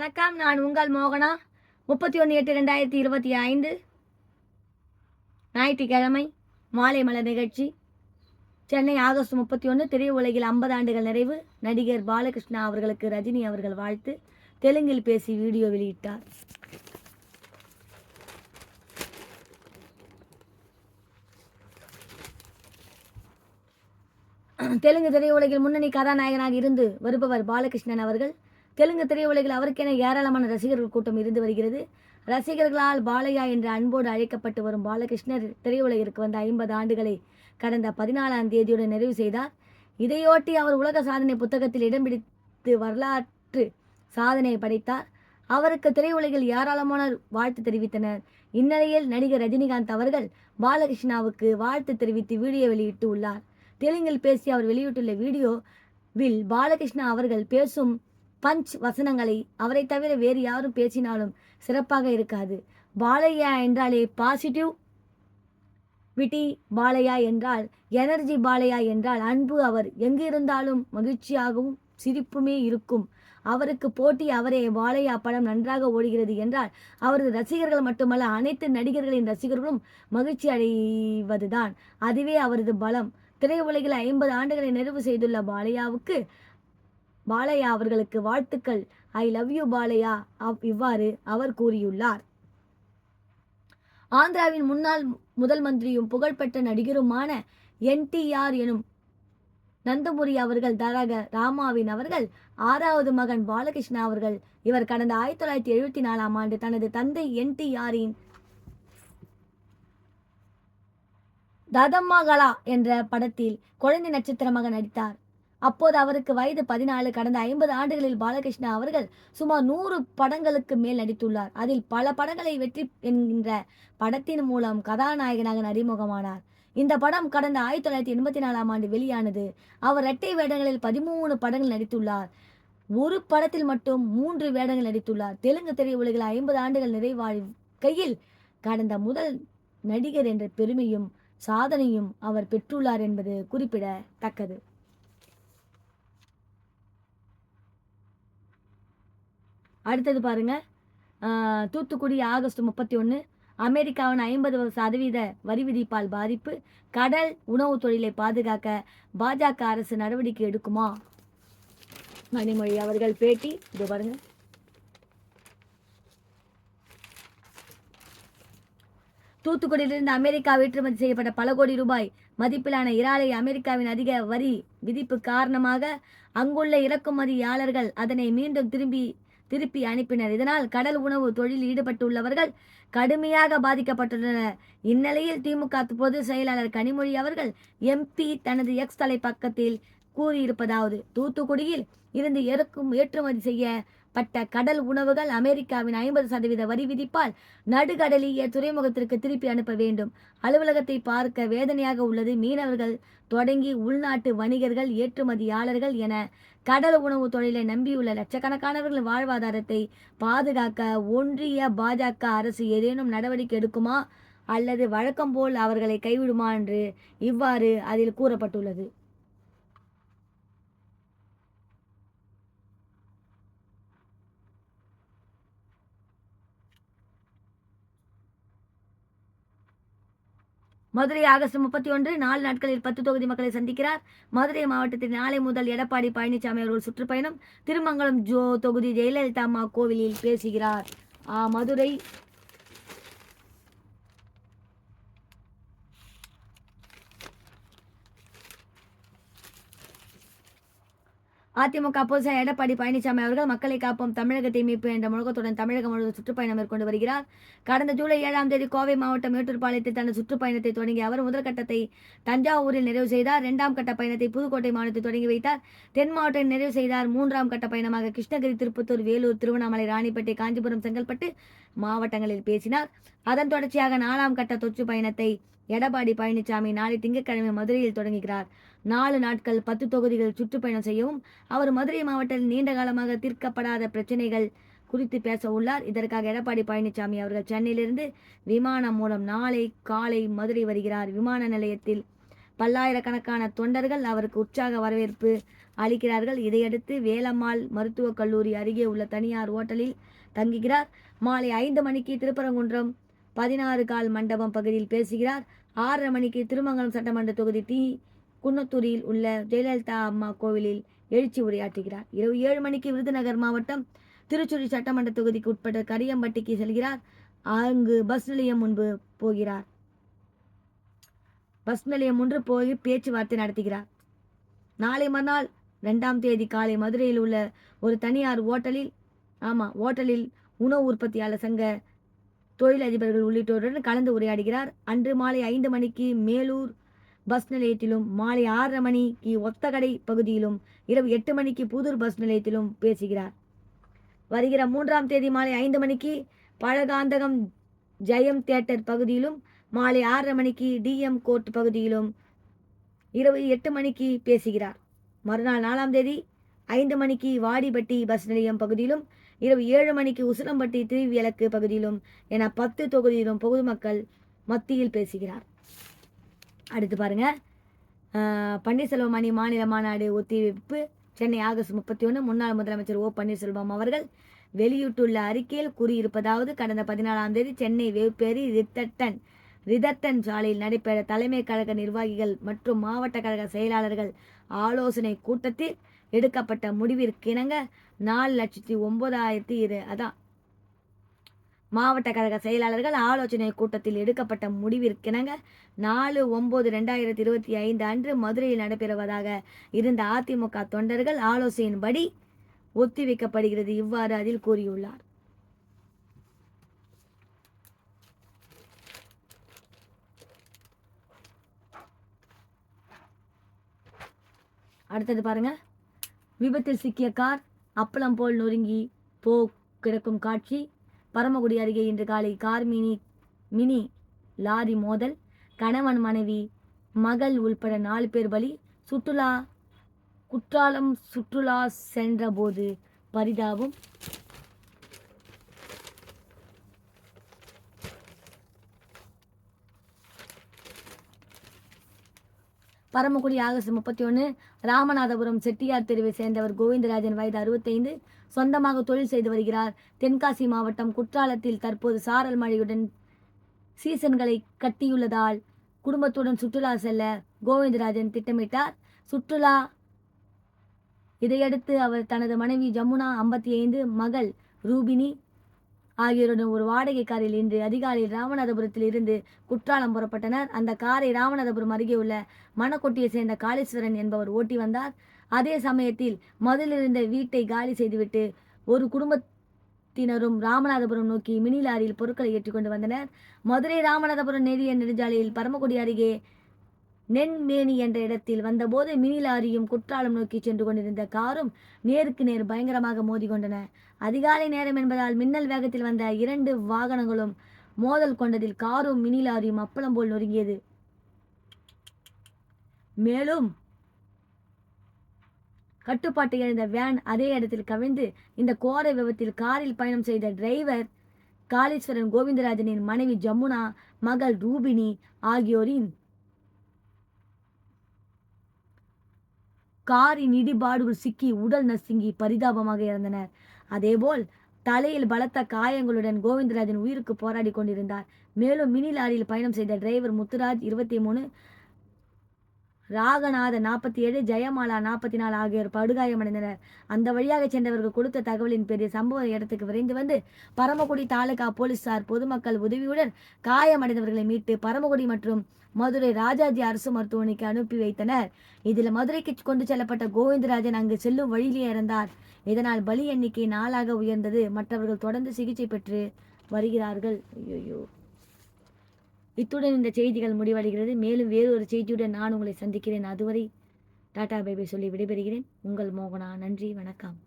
வணக்கம். நான் உங்கள் மோகனா. 31/8/2025 ஞாயிற்றுக்கிழமை மாலை மலர் நிகழ்ச்சி. சென்னை ஆகஸ்ட் 31. திரையுலகில் 50 ஆண்டுகள் நிறைவு. நடிகர் பாலகிருஷ்ணா அவர்களுக்கு ரஜினி அவர்கள் வாழ்த்து. தெலுங்கில் பேசி வீடியோ வெளியிட்டார். தெலுங்கு திரையுலகில் முன்னணி கதாநாயகனாக இருந்து வருபவர் பாலகிருஷ்ணன் அவர்கள். தெலுங்கு திரையுலகில் அவருக்கென ஏராளமான ரசிகர்கள் கூட்டம் இருந்து வருகிறது. ரசிகர்களால் பாலையா என்ற அன்போடு அழைக்கப்பட்டு வரும் பாலகிருஷ்ணர் திரையுலகிற்கு வந்த 50 ஆண்டுகளை கடந்த 14ஆம் தேதியுடன் நிறைவு செய்தார். இதையொட்டி அவர் உலக சாதனை புத்தகத்தில் இடம் பிடித்து வரலாற்று சாதனை படைத்தார். அவருக்கு திரையுலகில் ஏராளமானோர் வாழ்த்து தெரிவித்தனர். இந்நிலையில் நடிகர் ரஜினிகாந்த் அவர்கள் பாலகிருஷ்ணாவுக்கு வாழ்த்து தெரிவித்து வீடியோ வெளியிட்டு உள்ளார். தெலுங்கில் பேசி அவர் வெளியிட்டுள்ள வீடியோவில் பாலகிருஷ்ணா அவர்கள் பேசும் பஞ்ச் வசனங்களை அவரை தவிர வேறு யாரும் பேசினாலும் சிறப்பாக இருக்காது. பாலையா என்றாலே பாசிட்டிவ் விட்டி, பாலையா என்றால் எனர்ஜி, பாலையா என்றால் அன்பு. அவர் எங்கு இருந்தாலும் மகிழ்ச்சியாகவும் சிரிப்புமே இருக்கும். அவருக்கு போட்டி அவரே. பாலையா படம் நன்றாக ஓடுகிறது என்றால் அவரது ரசிகர்கள் மட்டுமல்ல, அனைத்து நடிகர்களின் ரசிகர்களும் மகிழ்ச்சி அடைவதுதான். அதுவே அவரது பலம். திரையுலகில் 50 ஆண்டுகளை நிறைவு செய்துள்ள பாலையா அவர்களுக்கு வாழ்த்துக்கள். ஐ லவ் யூ பாலையா, இவ்வாறு அவர் கூறியுள்ளார். ஆந்திராவின் முன்னாள் முதல் மந்திரியும் புகழ்பெற்ற நடிகருமான NTR எனும் நந்தமுரி அவர்கள் தரக ராமாவின் அவர்கள் 6வது மகன் பாலகிருஷ்ணா அவர்கள். இவர் கடந்த 1974ஆம் ஆண்டு தனது தந்தை NTRின் ததம்மகலா என்ற படத்தில் குழந்தை நட்சத்திரமாக நடித்தார். அப்போது அவருக்கு வயது 14. கடந்த 50 ஆண்டுகளில் பாலகிருஷ்ணா அவர்கள் சுமார் 100 படங்களுக்கு மேல் நடித்துள்ளார். அதில் பல படங்களை வெற்றி என்கின்ற படத்தின் மூலம் கதாநாயகனாக அறிமுகமானார். இந்த படம் கடந்த 1984ஆம் ஆண்டு வெளியானது. அவர் இரட்டை வேடங்களில் 13 படங்கள் நடித்துள்ளார். ஒரு படத்தில் மட்டும் 3 வேடங்கள் நடித்துள்ளார். தெலுங்கு திரையுலகில் 50 ஆண்டுகள் நிறைவாழ்க்கையில் கடந்த முதல் நடிகர் என்ற பெருமையும் சாதனையும் அவர் பெற்றுள்ளார் என்பது குறிப்பிடத்தக்கது. அடுத்தது பாருங்க. தூத்துக்குடி ஆகஸ்ட் 31. அமெரிக்காவின் 50% வரி விதிப்பால் பாதிப்பு. கடல் உணவு தொழிலை பாதுகாக்க பாஜக அரசு நடவடிக்கை எடுக்குமா? கனிமொழி அவர்கள் பேட்டி. இது பாருங்க. தூத்துக்குடியிலிருந்து அமெரிக்கா ஏற்றுமதி செய்யப்பட்ட பல கோடி ரூபாய் மதிப்பிலான இறாலை அமெரிக்காவின் அதிக வரி விதிப்பு காரணமாக அங்குள்ள இறக்குமதியாளர்கள் அதனை மீண்டும் திருப்பி அனுப்பினர். இதனால் கடல் உணவு தொழிலில் ஈடுபட்டுள்ளவர்கள் கடுமையாக பாதிக்கப்பட்டுள்ளனர். இந்நிலையில் திமுக பொதுச் செயலாளர் கனிமொழி அவர்கள் MP தனது X பக்கத்தில் கூறியிருப்பதாவது: தூத்துக்குடியில் இருந்து ஏற்றுமதி செய்யப்பட்ட கடல் உணவுகள் அமெரிக்காவின் 50% வரி விதிப்பால் நடுக்கடலிய துறைமுகத்திற்கு திருப்பி அனுப்ப வேண்டும். அலுவலகத்தை பார்க்க வேதனையாக உள்ளது. மீனவர்கள் தொடங்கி உள்நாட்டு வணிகர்கள், ஏற்றுமதியாளர்கள் என கடல் உணவு தொழிலை நம்பியுள்ள லட்சக்கணக்கானவர்கள் வாழ்வாதாரத்தை பாதுகாக்க ஒன்றிய பாஜக அரசு ஏதேனும் நடவடிக்கை எடுக்குமா அல்லது வழக்கம் போல் அவர்களை கைவிடுமா என்று இவ்வாறு அதில் கூறப்பட்டுள்ளது. மதுரை ஆகஸ்ட் 31. 4 நாட்களில் 10 தொகுதி மக்களை சந்திக்கிறார். மதுரை மாவட்டத்தில் நாளை முதல் எடப்பாடி பழனிசாமி அவர்கள் சுற்றுப்பயணம். திருமங்கலம் தொகுதி ஜெயலலிதா அம்மா கோவிலில் பேசுகிறார். மதுரை அதிமுக பொதுச்செயலாளர் எடப்பாடி பழனிசாமி அவர்கள் மக்களை காப்போம், தமிழகத்தை மீட்பு என்ற முழக்கத்துடன் தமிழகம் முழுவதும் சுற்றுப்பயணம் மேற்கொண்டு வருகிறார். கடந்த ஜூலை 7ஆம் தேதி கோவை மாவட்டம் மேட்டூர்பாளையத்தில் தனது சுற்றுப்பயணத்தை தொடங்கிய அவர் முதல் கட்டத்தை தஞ்சாவூரில் நிறைவு செய்தார். 2ஆம் கட்ட பயணத்தை புதுக்கோட்டை மாவட்டத்தில் தொடங்கி வைத்தார். தென் மாவட்டத்தில் நிறைவு செய்தார். 3ஆம் கட்ட பயணமாக கிருஷ்ணகிரி, திருப்பத்தூர், வேலூர், திருவண்ணாமலை, ராணிப்பேட்டை, காஞ்சிபுரம், செங்கல்பட்டு மாவட்டங்களில் பேசினார். அதன் தொடர்ச்சியாக 4ஆம் கட்ட தொற்று பயணத்தை எடப்பாடி பழனிசாமி நாளை திங்கட்கிழமை மதுரையில் தொடங்குகிறார். 4 நாட்கள் 10 தொகுதிகள் சுற்றுப்பயணம் செய்யவும் அவர் மதுரை மாவட்டத்தில் நீண்ட காலமாக தீர்க்கப்படாத பிரச்சனைகள் குறித்து பேச உள்ளார். இதற்காக எடப்பாடி பழனிசாமி அவர்கள் சென்னையிலிருந்து விமானம் மூலம் நாளை காலை மதுரை வருகிறார். விமான நிலையத்தில் பல்லாயிரக்கணக்கான தொண்டர்கள் அவருக்கு உற்சாக வரவேற்பு அளிக்கிறார்கள். இதையடுத்து வேலம்மாள் மருத்துவக் கல்லூரி அருகே உள்ள தனியார் ஓட்டலில் தங்குகிறார். மாலை 5 மணிக்கு திருப்பரங்குன்றம் 16 கால் மண்டபம் பகுதியில் பேசுகிறார். 6:30 மணிக்கு திருமங்கலம் சட்டமன்ற தொகுதி குன்னத்தூரில் உள்ள ஜெயலலிதா அம்மா கோவிலில் எழுச்சி உரையாற்றுகிறார். இரவு 7 மணிக்கு விருதுநகர் மாவட்டம் திருச்சுழி சட்டமன்ற தொகுதிக்கு உட்பட்ட கரியம்பட்டிக்கு செல்கிறார். அங்கு பஸ் நிலையம் முன்பு போய் பேச்சுவார்த்தை நடத்துகிறார். நாளை மறுநாள் 2ஆம் தேதி காலை மதுரையில் உள்ள ஒரு தனியார் ஓட்டலில் உணவு உற்பத்தியாளர் சங்க தொழிலதிபர்கள் உள்ளிட்டோருடன் கலந்து உரையாடுகிறார். அன்று மாலை 5 மணிக்கு மேலூர் பஸ் நிலையத்திலும், மாலை 6:30 மணிக்கு ஒத்தக்கடை பகுதியிலும், இரவு 8 மணிக்கு புதூர் பஸ் நிலையத்திலும் பேசுகிறார். வருகிற 3ஆம் தேதி மாலை 5 மணிக்கு பழகாந்தகம் ஜெயம் தியேட்டர் பகுதியிலும், மாலை 6:30 மணிக்கு டிஎம் கோர்ட் பகுதியிலும், இரவு 8 மணிக்கு பேசுகிறார். மறுநாள் 4ஆம் தேதி 5 மணிக்கு வாடிப்பட்டி பஸ் நிலையம் பகுதியிலும், இரவு 7 மணிக்கு உசிலம்பட்டி திருவிளக்கு பகுதியிலும் என 10 தொகுதியிலும் பொதுமக்கள் மத்தியில் பேசுகிறார். அடுத்து பாருங்க, பன்னீர்செல்வம் அணி மாநில மாநாடு ஒத்திவைப்பு. சென்னை ஆகஸ்ட் 31. முன்னாள் முதலமைச்சர் ஓ பன்னீர்செல்வம் அவர்கள் வெளியிட்டுள்ள அறிக்கையில் கூறியிருப்பதாவது: கடந்த 14ஆம் தேதி சென்னை வேப்பேரி ரிதர்டன் சாலையில் நடைபெற்ற தலைமை கழக நிர்வாகிகள் மற்றும் மாவட்ட கழக செயலாளர்கள் ஆலோசனை கூட்டத்தில் எடுக்கப்பட்ட முடிவிற்கிணங்க 4,09,000 மாவட்ட கழக செயலாளர்கள் ஆலோசனை கூட்டத்தில் எடுக்கப்பட்ட முடிவிற்கிணங்க 4/9/2025 அன்று மதுரையில் நடைபெறுவதாக இருந்த அதிமுக தொண்டர்கள் ஆலோசனையின்படி ஒத்திவைக்கப்படுகிறது. இவ்வாறு அதில் கூறியுள்ளார். அடுத்தது பாருங்க, விபத்தில் சிக்கிய கார் அப்பளம் போல் நொறுங்கி கிடக்கும் காட்சி. பரமக்குடி அருகே இன்று காலை கார் மினி லாரி மோதல். கணவன், மனைவி, மகள் உள்பட 4 பேர் பலி. குற்றாலம் சுற்றுலா சென்ற போது பரிதாபம். பரமக்குடி ஆகஸ்ட் 31. ராமநாதபுரம் செட்டியார் தெருவை சேர்ந்தவர் கோவிந்தராஜன், வயது 65, சொந்தமாக தொழில் செய்து வருகிறார். தென்காசி மாவட்டம் குற்றாலத்தில் தற்போது சாரல் மழையுடன் சீசன்களை கட்டியுள்ளதால் குடும்பத்துடன் சுற்றுலா செல்ல கோவிந்தராஜன் திட்டமிட்டார். இதையடுத்து அவர் தனது மனைவி ஜமுனா 55, மகள் ரூபினி ஆகியோருடன் ஒரு வாடகை காரில் இன்று அதிகாலையில் ராமநாதபுரத்தில் இருந்து குற்றாலம் புறப்பட்டனர். அந்த காரை ராமநாதபுரம் அருகே உள்ள மணக்கொட்டியை சேர்ந்த காளீஸ்வரன் என்பவர் ஓட்டி வந்தார். அதே சமயத்தில் மதுவில் இருந்த வீட்டை காலி செய்துவிட்டு ஒரு குடும்பத்தினரும் ராமநாதபுரம் நோக்கி மினி லாரியில் பொருட்களை ஏற்றிக்கொண்டு வந்தனர். மதுரை ராமநாதபுரம் நேரிய நெடுஞ்சாலையில் பரமக்குடி அருகே நென்மேனி என்ற இடத்தில் வந்தபோது மினி லாரியும் குற்றாலம் நோக்கி சென்று கொண்டிருந்த காரும் நேருக்கு நேர் பயங்கரமாக மோதி கொண்டன. அதிகாலை நேரம் என்பதால் மின்னல் வேகத்தில் வந்த 2 வாகனங்களும் மோதல் கொண்டதில் காரும் மினி லாரியும் அப்பளம் போல் நொறுங்கியது. மேலும் கட்டுப்பாட்டை இழந்த வேன் அதே இடத்தில் கவிழ்ந்து, இந்த கோர விபத்தில் காரில் பயணம் செய்த டிரைவர் காளீஸ்வரன், கோவிந்தராஜனின் மனைவி ஜமுனா, மகள் ரூபினி ஆகியோரின் காரின் இடிபாடுகள் சிக்கி உடல் நசுங்கி பரிதாபமாக இறந்தனர். அதேபோல் தலையில் பலத்த காயங்களுடன் கோவிந்தராஜன் உயிருக்கு போராடி கொண்டிருந்தார். மேலும் மினி லாரியில் பயணம் செய்த டிரைவர் முத்துராஜ் 23, ராகநாத 47, ஜெயமாலா 44 ஆகியோர் படுகாயமடைந்தனர். அந்த வழியாக சென்றவர்கள் கொடுத்த தகவலின் பேரில் சம்பவ இடத்துக்கு விரைந்து வந்து பரமக்குடி தாலுகா போலீசார் பொதுமக்கள் உதவியுடன் காயமடைந்தவர்களை மீட்டு பரமக்குடி மற்றும் மதுரை ராஜாஜி அரசு மருத்துவமனைக்கு அனுப்பி வைத்தனர். இதில் மதுரைக்கு கொண்டு செல்லப்பட்ட கோவிந்தராஜன் அங்கு செல்லும் வழியிலேயே இறந்தார். இதனால் பலி எண்ணிக்கை 4ஆக உயர்ந்தது. மற்றவர்கள் தொடர்ந்து சிகிச்சை பெற்று வருகிறார்கள். ஐயோ, இத்துடன் இந்த செய்திகள் முடிவடைகிறது. மேலும் வேறு ஒரு செய்தியுடன் நான் உங்களை சந்திக்கிறேன். அதுவரை டாடா பை பை சொல்லி விடைபெறுகிறேன். உங்கள் மோகனா. நன்றி, வணக்கம்.